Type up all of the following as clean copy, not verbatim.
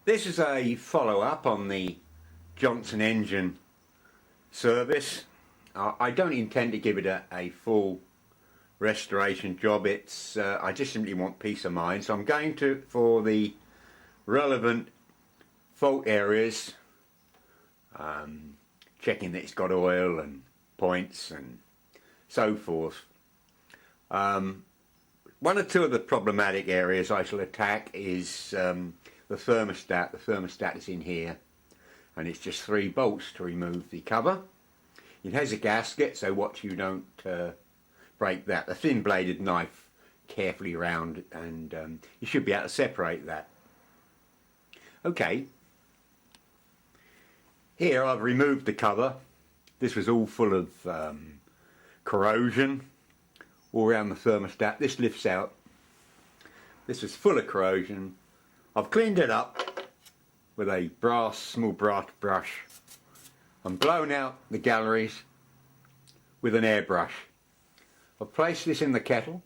This is a follow-up on the Johnson engine service. I don't intend to give it a full restoration job. I just simply want peace of mind, so I'm going to, for the relevant fault areas, checking that it's got oil and points and so forth. One or two of the problematic areas I shall attack is the thermostat. The thermostat is in here, and it's just 3 bolts to remove the cover. It has a gasket, so watch you don't break that. A thin bladed knife carefully round, and you should be able to separate that. Okay, here I've removed the cover. This was all full of corrosion all around the thermostat. This lifts out. This is full of corrosion. I've cleaned it up with a small brass brush and blown out the galleries with an airbrush. I've placed this in the kettle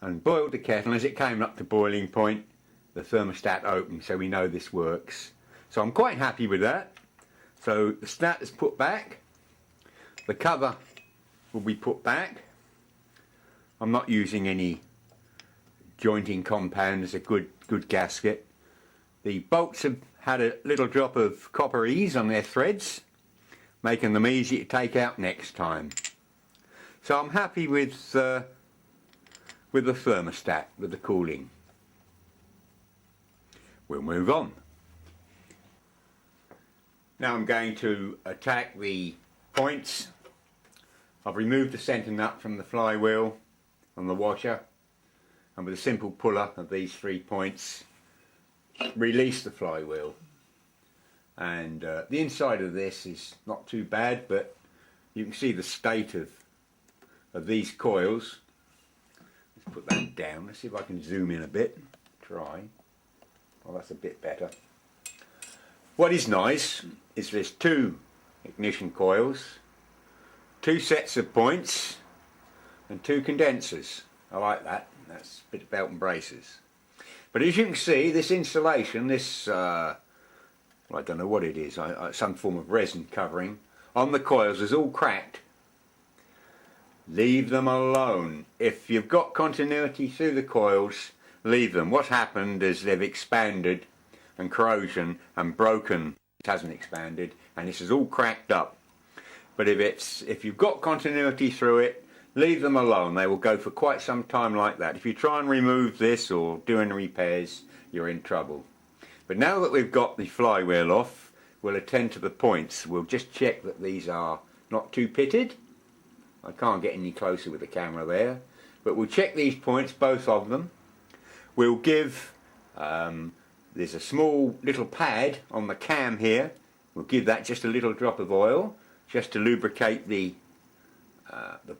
and boiled the kettle. As it came up to boiling point, the thermostat opened, so we know this works. So I'm quite happy with that. So the stat is put back, the cover will be put back. I'm not using any jointing compound. It's a good gasket. The bolts have had a little drop of copper ease on their threads, making them easy to take out next time. So I'm happy with the thermostat, with the cooling. We'll move on. Now I'm going to attack the points. I've removed the centre nut from the flywheel on the washer, and with a simple puller of these 3 points, release the flywheel. And the inside of this is not too bad, but you can see the state of these coils. Let's put that down. Let's see if I can zoom in a bit. Try. Well, that's a bit better. What is nice is there's 2 ignition coils, 2 sets of points, and 2 condensers. I like that. That's a bit of belt and braces. But as you can see, this insulation, this, well, I don't know what it is, some form of resin covering, on the coils is all cracked. Leave them alone. If you've got continuity through the coils, leave them. What's happened is they've expanded and corrosion and broken. It hasn't expanded, and this is all cracked up. But if you've got continuity through it, leave them alone. They will go for quite some time like that. If you try and remove this or do any repairs, you're in trouble. But now that we've got the flywheel off, we'll attend to the points. We'll just check that these are not too pitted. I can't get any closer with the camera there. But we'll check these points, both of them. We'll give, there's a small little pad on the cam here. We'll give that just a little drop of oil, just to lubricate the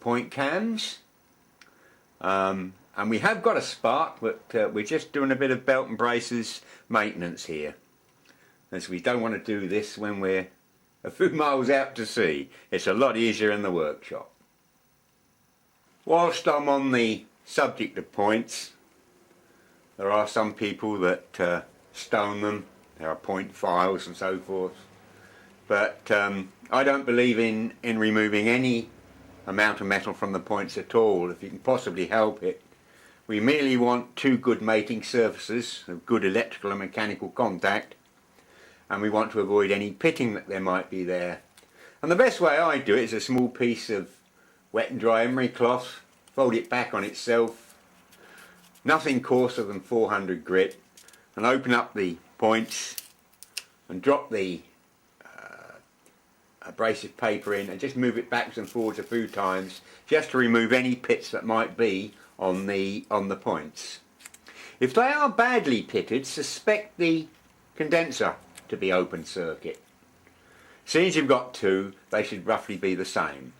point cams, and we have got a spark, but we're just doing a bit of belt and braces maintenance here, as we don't want to do this when we're a few miles out to sea. It's a lot easier in the workshop. Whilst I'm on the subject of points, there are some people that stone them. There are point files and so forth, but I don't believe in removing any amount of metal from the points at all, if you can possibly help it. We merely want 2 good mating surfaces of good electrical and mechanical contact, and we want to avoid any pitting that there might be there. And the best way I do it is a small piece of wet and dry emery cloth, fold it back on itself, nothing coarser than 400 grit, and open up the points and drop the abrasive paper in and just move it backwards and forwards a few times, just to remove any pits that might be on the points. If they are badly pitted, suspect the condenser to be open circuit. Since you've got 2, they should roughly be the same.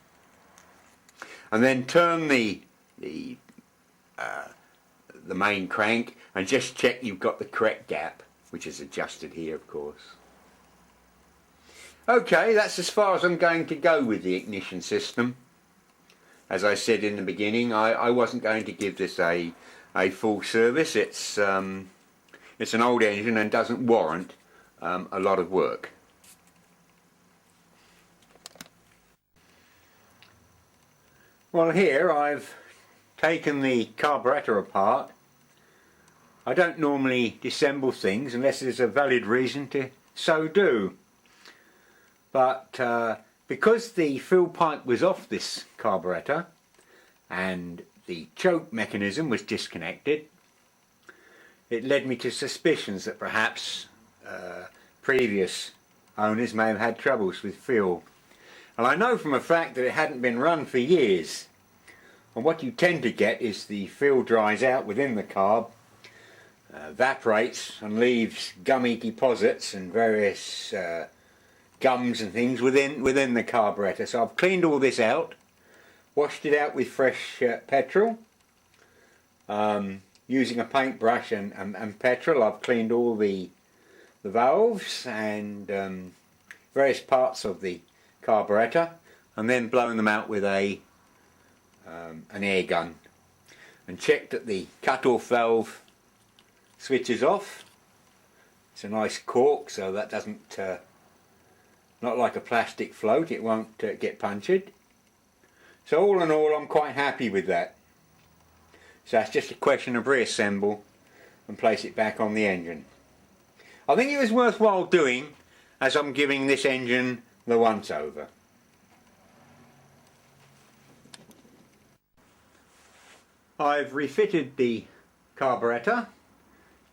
And then turn the main crank and just check you've got the correct gap, which is adjusted here, of course. Okay, that's as far as I'm going to go with the ignition system. As I said in the beginning, I wasn't going to give this a full service. It's it's an old engine and doesn't warrant a lot of work. Well, here I've taken the carburettor apart. I don't normally disassemble things unless there's a valid reason to so do. But because the fill pipe was off this carburettor and the choke mechanism was disconnected, it led me to suspicions that perhaps previous owners may have had troubles with fuel. And I know from a fact that it hadn't been run for years. And what you tend to get is the fuel dries out within the carb, evaporates and leaves gummy deposits and various gums and things within the carburettor. So I've cleaned all this out, washed it out with fresh petrol. Using a paintbrush and petrol, I've cleaned all the valves and various parts of the carburettor, and then blown them out with an air gun, and checked that the cut-off valve switches off. It's a nice cork, so that doesn't, not like a plastic float, it won't get punctured. So all in all, I'm quite happy with that. So it's just a question of reassemble and place it back on the engine. I think it was worthwhile doing, as I'm giving this engine the once over. I've refitted the carburettor,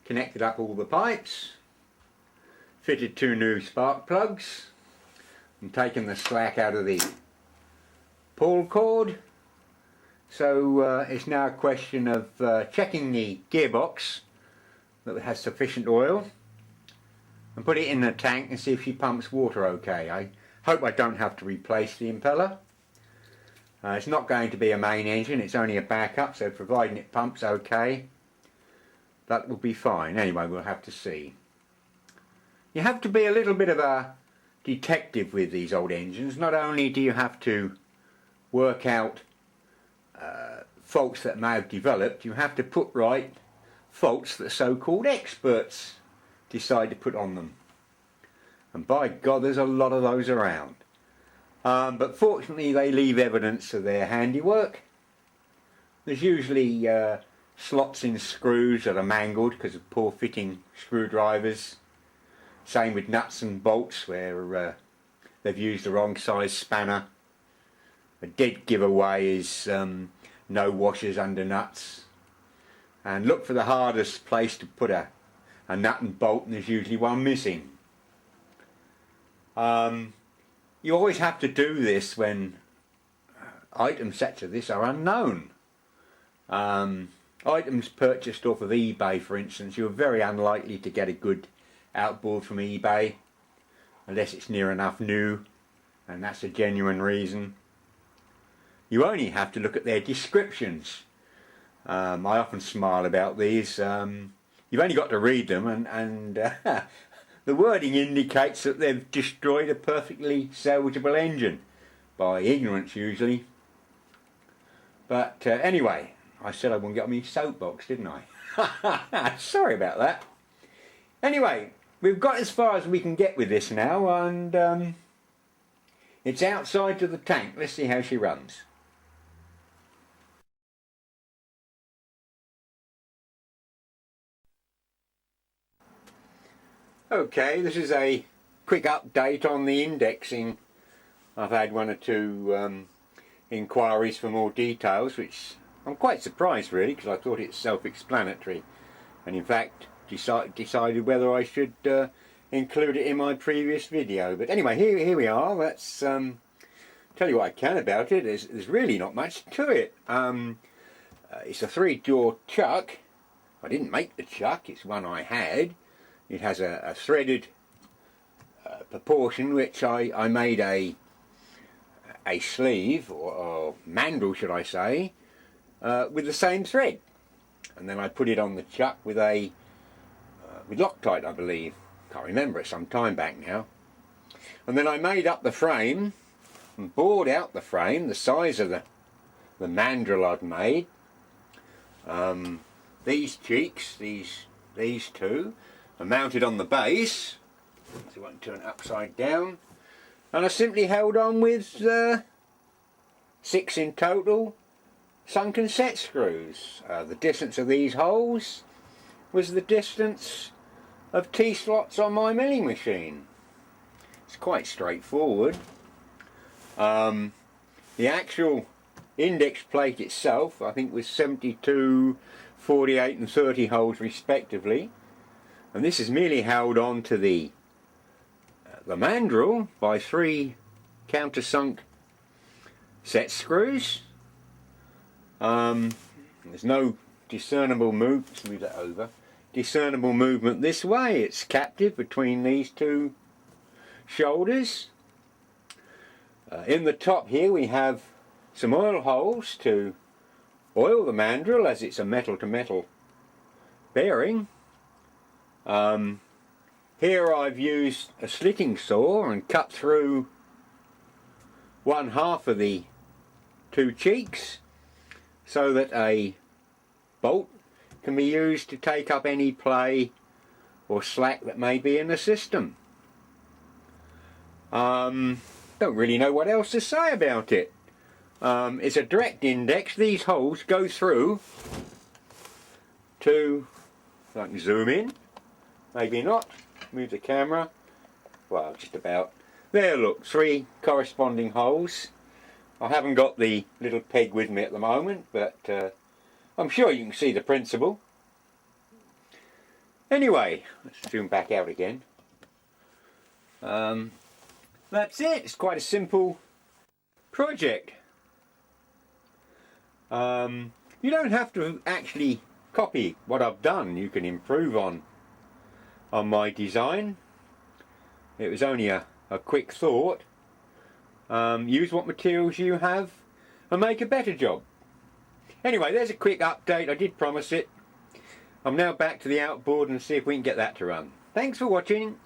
connected up all the pipes, fitted 2 new spark plugs, and taken the slack out of the pull cord. So it's now a question of checking the gearbox that it has sufficient oil, and put it in the tank and see if she pumps water okay. I hope I don't have to replace the impeller. It's not going to be a main engine, it's only a backup, so providing it pumps okay, that will be fine. Anyway, we'll have to see. You have to be a little bit of a detective with these old engines. Not only do you have to work out faults that may have developed, you have to put right faults that so-called experts decide to put on them. And by God, there's a lot of those around. But fortunately they leave evidence of their handiwork. There's usually slots in screws that are mangled because of poor fitting screwdrivers. Same with nuts and bolts where they've used the wrong size spanner. A dead giveaway is no washers under nuts. And look for the hardest place to put a nut and bolt, and there's usually one missing. You always have to do this when items such as this are unknown. Items purchased off of eBay, for instance, you're very unlikely to get a good outboard from eBay unless it's near enough new, and that's a genuine reason. You only have to look at their descriptions. I often smile about these. You've only got to read them, and the wording indicates that they've destroyed a perfectly salvageable engine, by ignorance usually. But anyway, I said I wouldn't get on my soapbox, didn't I? Sorry about that. Anyway, we've got as far as we can get with this now, and it's outside to the tank. Let's see how she runs. Okay, this is a quick update on the indexing. I've had 1 or 2 inquiries for more details, which I'm quite surprised really, because I thought it's self-explanatory, and in fact decided whether I should include it in my previous video. But anyway, here we are. Let's tell you what I can about it. There's really not much to it. It's a 3-jaw chuck. I didn't make the chuck, it's one I had. It has a threaded proportion, which I made a sleeve, or mandrel should I say, with the same thread. And then I put it on the chuck with with Loctite, I believe. Can't remember, it's some time back now. And then I made up the frame and bored out the frame, the size of the mandrel I'd made. These cheeks, these these two are mounted on the base, so I won't turn it upside down, and I simply held on with 6 in total sunken set screws. The distance of these holes was the distance of T-slots on my milling machine. It's quite straightforward. The actual index plate itself, I think, was 72, 48 and 30 holes respectively, and this is merely held on to the mandrel by 3 countersunk set screws. There's no discernible move. Let's move that over. Discernible movement this way. It's captive between these two shoulders. In the top here we have some oil holes to oil the mandrel, as it's a metal to metal bearing. Here I've used a slitting saw and cut through 1/2 of the 2 cheeks so that a bolt can be used to take up any play or slack that may be in the system. Don't really know what else to say about it. It's a direct index. These holes go through to, if I can zoom in, maybe not, move the camera, well, just about. There, look, 3 corresponding holes. I haven't got the little peg with me at the moment, but I'm sure you can see the principle. Anyway, let's zoom back out again. That's it. It's quite a simple project. You don't have to actually copy what I've done. You can improve on my design. It was only a quick thought. Use what materials you have and make a better job. Anyway, there's a quick update. I did promise it. I'm now back to the outboard and see if we can get that to run. Thanks for watching.